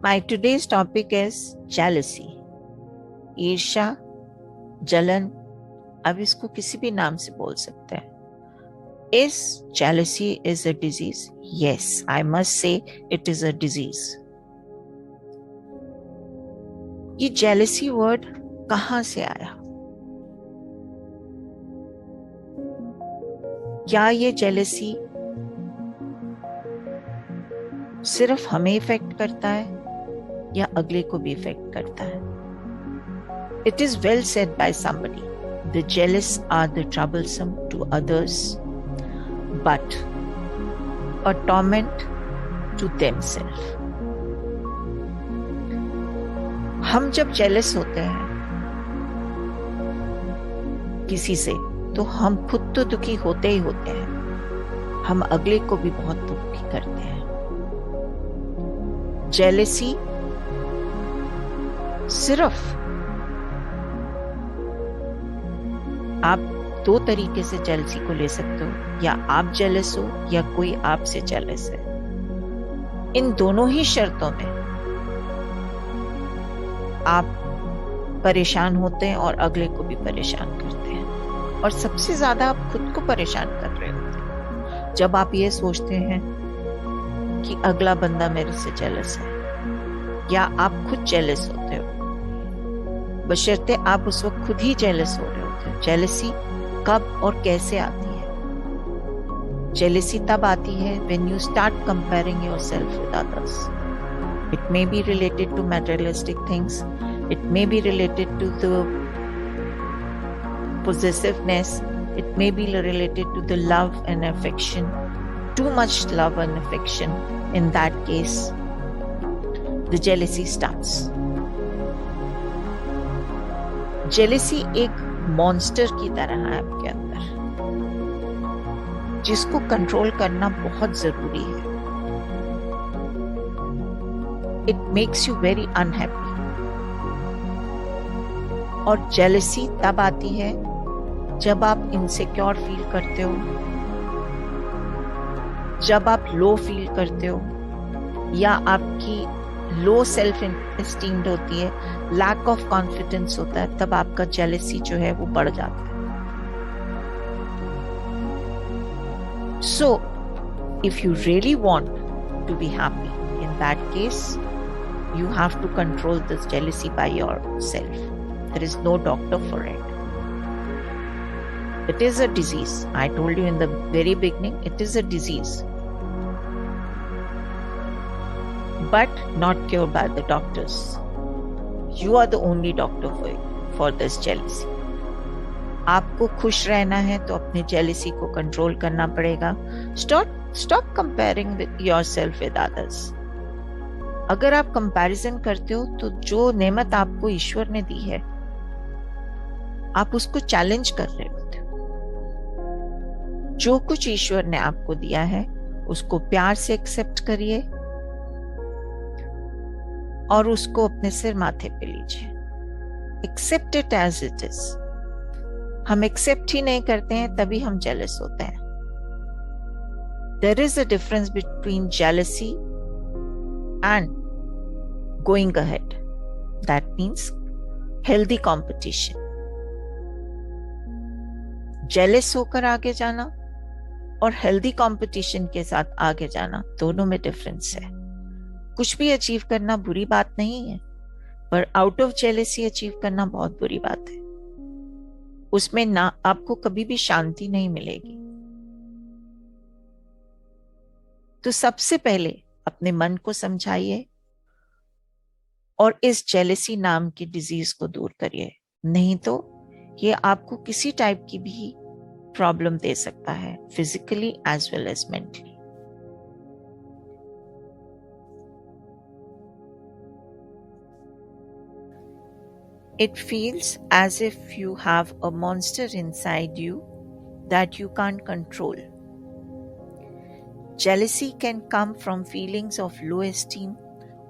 My today's topic is jealousy. ईर्ष्या, जलन, अब इसको किसी भी नाम से बोल सकते हैं. Is jealousy is a disease? Yes, I must say it is a disease. ये jealousy वर्ड कहां से आया? क्या ये jealousy सिर्फ हमें इफेक्ट करता है या अगले को भी इफेक्ट करता है? It is well said by somebody, the jealous are the troublesome to others, but a torment to themselves. हम जब jealous होते हैं किसी से, तो हम खुद तो दुखी होते ही होते हैं, हम अगले को भी बहुत दुखी करते हैं. जेलेसी सिर्फ आप दो तरीके से जेलसी को ले सकते हो, या आप जेलस हो या कोई आपसे जेलस है. इन दोनों ही शर्तों में आप परेशान होते हैं और अगले को भी परेशान करते हैं, और सबसे ज्यादा आप खुद को परेशान कर रहे होते हैं जब आप ये सोचते हैं कि अगला बंदा मेरे से जेलस है, या आप खुद जेलस होते हो, बशर्ते आप उस वक्त खुद ही जेलस हो रहे होते हो. जेलसी कब और कैसे आती है? जेलसी तब आती है when you start comparing yourself with others. It may be related to materialistic things. It may be related to the possessiveness. It may be related to the love and affection. Too much love and affection. In that case, the jealousy starts. Jealousy एक monster की तरह है आपके अंदर, जिसको control करना बहुत जरूरी है. It makes you very unhappy. और jealousy तब आती है जब आप इनसिक्योर फील करते हो, जब आप लो फील करते हो, या आपकी लो सेल्फ एस्टीम्ड होती है, लैक ऑफ कॉन्फिडेंस होता है, तब आपका जेलसी जो है वो बढ़ जाता है. So if you really want to be happy, in that case you have to control this jealousy by yourself. There is no doctor for it. It is a disease. I told you in the very beginning, it is a disease. But not cured by the doctors. You are the only doctor for this jealousy. आपको खुश रहना है तो अपने jealousy को control करना पड़ेगा. Stop comparing with yourself with others. अगर आप कंपैरिजन करते हो तो जो नेमत आपको ईश्वर ने दी है, आप उसको चैलेंज कर रहे होते हो. जो कुछ ईश्वर ने आपको दिया है उसको प्यार से एक्सेप्ट करिए और उसको अपने सिर माथे पे लीजिए. Accept it as it is. हम एक्सेप्ट ही नहीं करते हैं, तभी हम जेलस होते हैं. There is a difference between jealousy and going ahead. That means healthy competition. Jealous होकर आगे जाना और healthy competition के साथ आगे जाना, दोनों में डिफरेंस है. कुछ भी अचीव करना बुरी बात नहीं है, पर आउट ऑफ जेलसी अचीव करना बहुत बुरी बात है. उसमें ना आपको कभी भी शांति नहीं मिलेगी. तो सबसे पहले अपने मन को समझाइए और इस जेलसी नाम की डिजीज को दूर करिए, नहीं तो ये आपको किसी टाइप की भी प्रॉब्लम दे सकता है, physically as well as mentally. It feels as if you have a monster inside you that you can't control. Jealousy can come from feelings of low esteem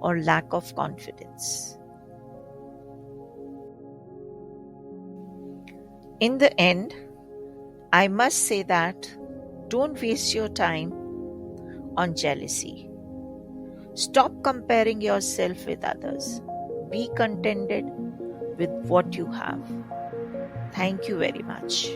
or lack of confidence. In the end, I must say that don't waste your time on jealousy. Stop comparing yourself with others. Be contented with what you have. Thank you very much.